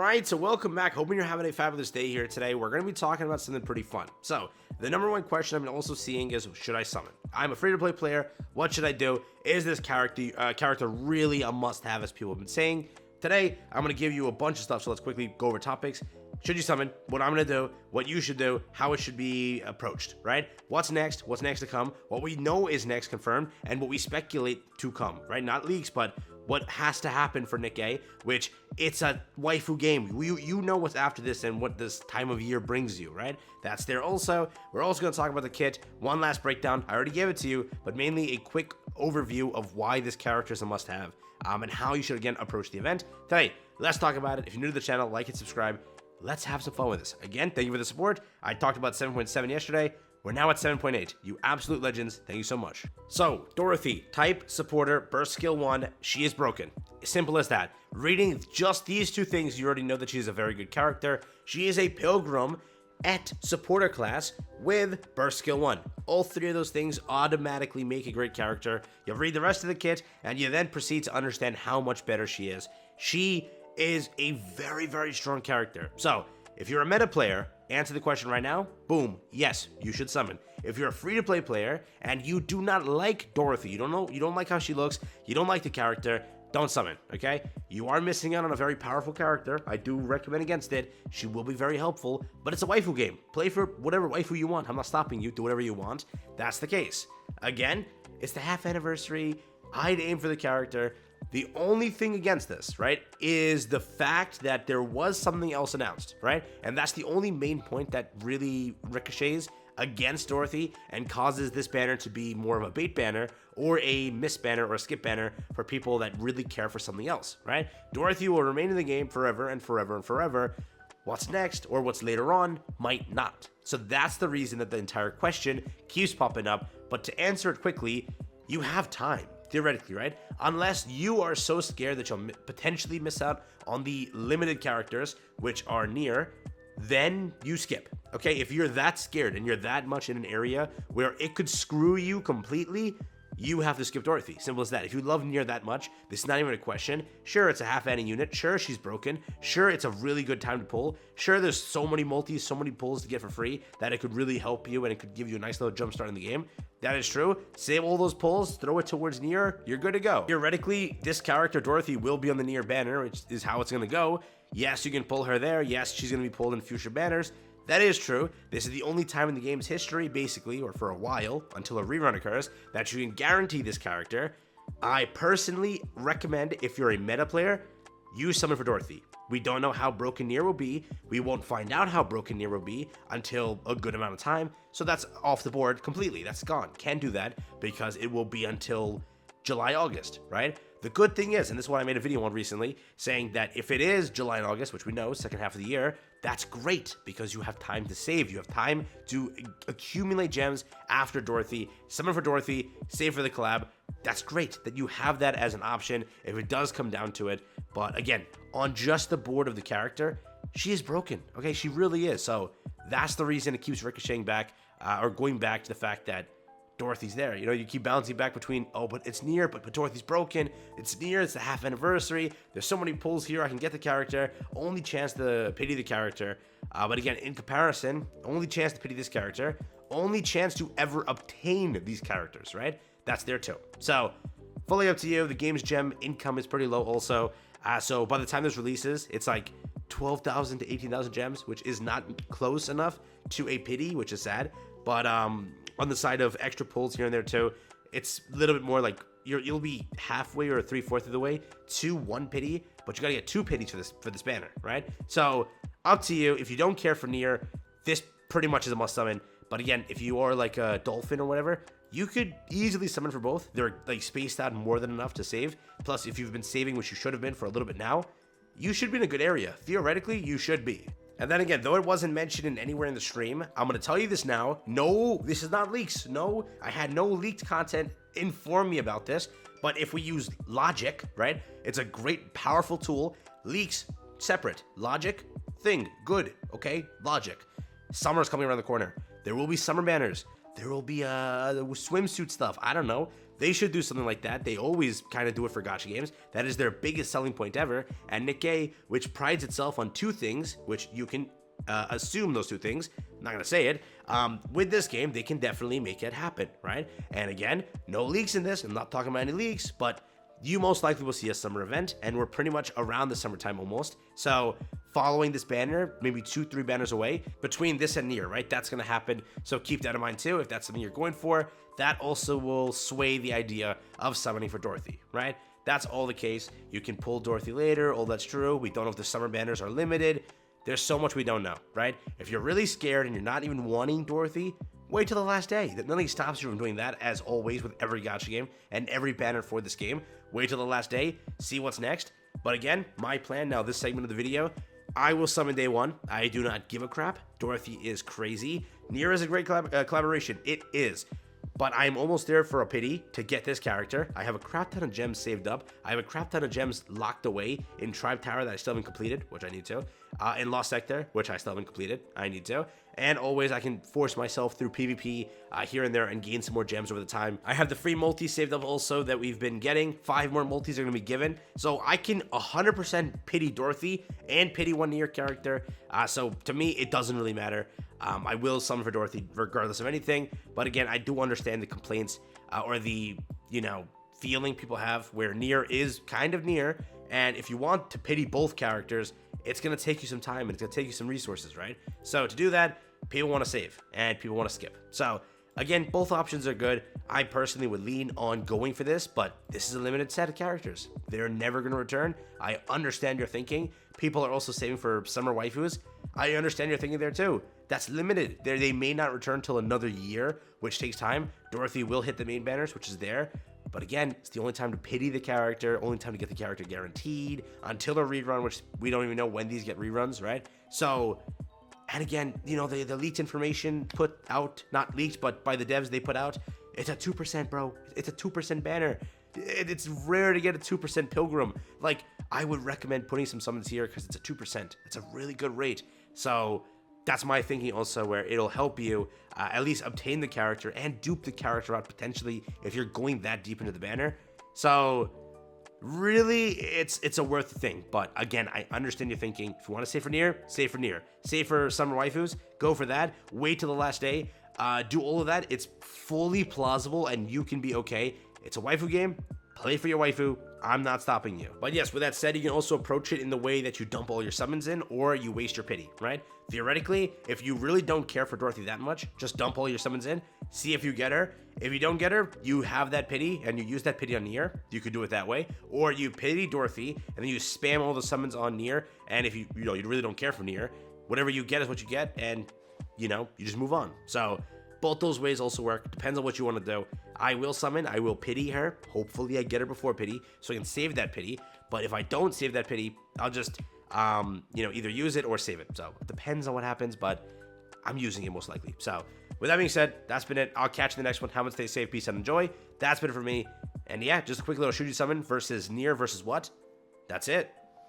Alright, so welcome back. Hoping you're having a fabulous day here today. We're going to be talking about something pretty fun. So, the number one question I've been also seeing is, should I summon? I'm a free-to-play player. What should I do? Is this character really a must-have, as people have been saying? Today, I'm going to give you a bunch of stuff, so let's quickly go over topics. Should you summon? What I'm going to do, what you should do, how it should be approached, right? What's next to come, what we know is next confirmed, and what we speculate to come, right? Not leaks, but what has to happen for Nikke, which it's a waifu game. You know what's after this and what this time of year brings you, right? That's there also. We're also going to talk about the kit. One last breakdown. I already gave it to you, but mainly a quick overview of why this character is a must-have, and how you should, again, approach the event. Today, let's talk about it. If you're new to the channel, like and subscribe. Let's have some fun with this. Again, thank you for the support. I talked about 7.7 yesterday. We're now at 7.8. You absolute legends. Thank you so much. So, Dorothy, type, supporter, burst skill 1. She is broken. Simple as that. Reading just these two things, you already know that she's a very good character. She is a pilgrim at supporter class with burst skill 1. All three of those things automatically make a great character. You read the rest of the kit, and you then proceed to understand how much better she is. She is a very, very strong character. So, if you're a meta player, answer the question right now. Boom. Yes, you should summon. If you're a free-to-play player and you do not like Dorothy, you don't like how she looks, you don't like the character, don't summon, okay? You are missing out on a very powerful character. I do recommend against it. She will be very helpful, but it's a waifu game. Play for whatever waifu you want. I'm not stopping you. Do whatever you want. That's the case. Again, it's the half anniversary. I'd aim for the character. The only thing against this, right, is the fact that there was something else announced, right? And that's the only main point that really ricochets against Dorothy and causes this banner to be more of a bait banner or a miss banner or a skip banner for people that really care for something else, right? Dorothy will remain in the game forever and forever and forever. What's next or what's later on might not. So that's the reason that the entire question keeps popping up. But to answer it quickly, you have time. Theoretically, right? Unless you are so scared that you'll potentially miss out on the limited characters, which are NIER, then you skip. Okay, if you're that scared and you're that much in an area where it could screw you completely, you have to skip Dorothy. Simple as that. If you love NIER that much, this is not even a question. Sure, it's a half-annie unit. Sure, she's broken. Sure, it's a really good time to pull. Sure, there's so many multis, so many pulls to get for free that it could really help you and it could give you a nice little jump start in the game. That is true. Save all those pulls, throw it towards NIER, you're good to go. Theoretically, this character, Dorothy, will be on the NIER banner, which is how it's going to go. Yes, you can pull her there. Yes, she's going to be pulled in future banners. That is true. This is the only time in the game's history, basically, or for a while, until a rerun occurs, that you can guarantee this character. I personally recommend, if you're a meta player, you summon for Dorothy. We don't know how broken NIER will be. We won't find out how broken NIER will be until a good amount of time. So that's off the board completely. That's gone. Can't do that because it will be until July, August, right? The good thing is, and this is what I made a video on recently, saying that if it is July and August, which we know, second half of the year, that's great because you have time to save. You have time to accumulate gems after Dorothy, summon for Dorothy, save for the collab. That's great that you have that as an option if it does come down to it. But again, on just the board of the character, she is broken. Okay, she really is. So that's the reason it keeps ricocheting back or going back to the fact that Dorothy's there. You know, you keep bouncing back between, oh, but it's NIER, but Dorothy's broken. It's NIER, it's the half anniversary. There's so many pulls here. I can get the character. Only chance to pity the character. But again, in comparison, only chance to pity this character. Only chance to ever obtain these characters, right? That's there too. So, fully up to you. The game's gem income is pretty low also. So by the time this releases, it's like 12,000 to 18,000 gems, which is not close enough to a pity, which is sad. But on the side of extra pulls here and there too, it's a little bit more like you'll be halfway or 3/4 of the way to 1 pity, but you gotta get 2 pities for this banner, right? So up to you. If you don't care for NIER, this pretty much is a must summon. But again, if you are like a dolphin or whatever, you could easily summon for both. They're like spaced out more than enough to save. Plus, if you've been saving, which you should have been for a little bit now, you should be in a good area. Theoretically, you should be. And then again, though it wasn't mentioned in anywhere in the stream, I'm going to tell you this now. No, this is not leaks. No, I had no leaked content inform me about this. But if we use logic, right, it's a great, powerful tool. Leaks, separate. Logic, thing, good, okay? Logic. Summer's coming around the corner. There will be summer banners. There will be swimsuit stuff. I don't know. they should do something like that. They always kind of do it for gacha games. That is their biggest selling point ever. And Nikke, which prides itself on two things, which you can assume those two things, I'm not gonna say it, with this game, they can definitely make it happen, right? And again, no leaks in this. I'm not talking about any leaks, but you most likely will see a summer event, and we're pretty much around the summertime almost. So following this banner, maybe 2-3 banners away between this and NIER, right? That's going to happen. So keep that in mind too. If that's something you're going for, that also will sway the idea of summoning for Dorothy, right? That's all the case. You can pull Dorothy later. All that's true. We don't know if the summer banners are limited. There's so much we don't know, right? If you're really scared and you're not even wanting Dorothy, wait till the last day. Nothing stops you from doing that, as always with every gacha game and every banner for this game. Wait till the last day, see what's next. But again, my plan now, this segment of the video, I will summon day one. I do not give a crap. Dorothy is crazy. NIER is a great collaboration. It is. But I'm almost there for a pity to get this character. I have a crap ton of gems saved up. I have a crap ton of gems locked away in Tribe Tower that I still haven't completed, which I need to. In Lost Sector, which I still haven't completed, I need to. And always I can force myself through PvP here and there and gain some more gems over the time. I have the free multis saved up also that we've been getting. 5 more multis are going to be given. So I can 100% pity Dorothy and pity one NIER character. So to me, it doesn't really matter. I will summon for Dorothy regardless of anything. But again, I do understand the complaints or the, feeling people have where NIER is kind of NIER. And if you want to pity both characters, it's going to take you some time and it's going to take you some resources, right? So to do that, people want to save and people want to skip. So again, both options are good. I personally would lean on going for this, but this is a limited set of characters. They're never going to return. I understand your thinking. People are also saving for summer waifus. I understand your thinking there too. That's limited. They may not return till another year, which takes time. Dorothy will hit the main banners, which is there. But again, it's the only time to pity the character, only time to get the character guaranteed until a rerun, which we don't even know when these get reruns, right? So, and again, the leaked information put out, not leaked, but by the devs they put out, it's a 2%, bro. It's a 2% banner. It's rare to get a 2% Pilgrim. Like, I would recommend putting some summons here because it's a 2%. It's a really good rate. So that's my thinking also, where it'll help you at least obtain the character and dupe the character out potentially if you're going that deep into the banner. So really, it's a worth thing. But again, I understand your thinking. If you want to save for NIER, save for NIER. Save for summer waifus, go for that. Wait till the last day. Do all of that. It's fully plausible and you can be okay. It's a waifu game. Play for your waifu. I'm not stopping you. But yes, with that said, you can also approach it in the way that you dump all your summons in or you waste your pity, right? Theoretically, if you really don't care for Dorothy that much, just dump all your summons in, see if you get her. If you don't get her, you have that pity and you use that pity on NIER. You could do it that way. Or you pity Dorothy and then you spam all the summons on NIER. And if you really don't care for NIER, whatever you get is what you get, and you just move on. So both those ways also work. Depends on what you want to do. I will summon. I will pity her. Hopefully I get her before pity so I can save that pity. But if I don't save that pity, I'll just, either use it or save it. So it depends on what happens, but I'm using it most likely. So with that being said, that's been it. I'll catch you in the next one. Have fun, stay safe, peace, and enjoy. That's been it for me. And yeah, just a quick little Shuji summon versus NIER versus what? That's it.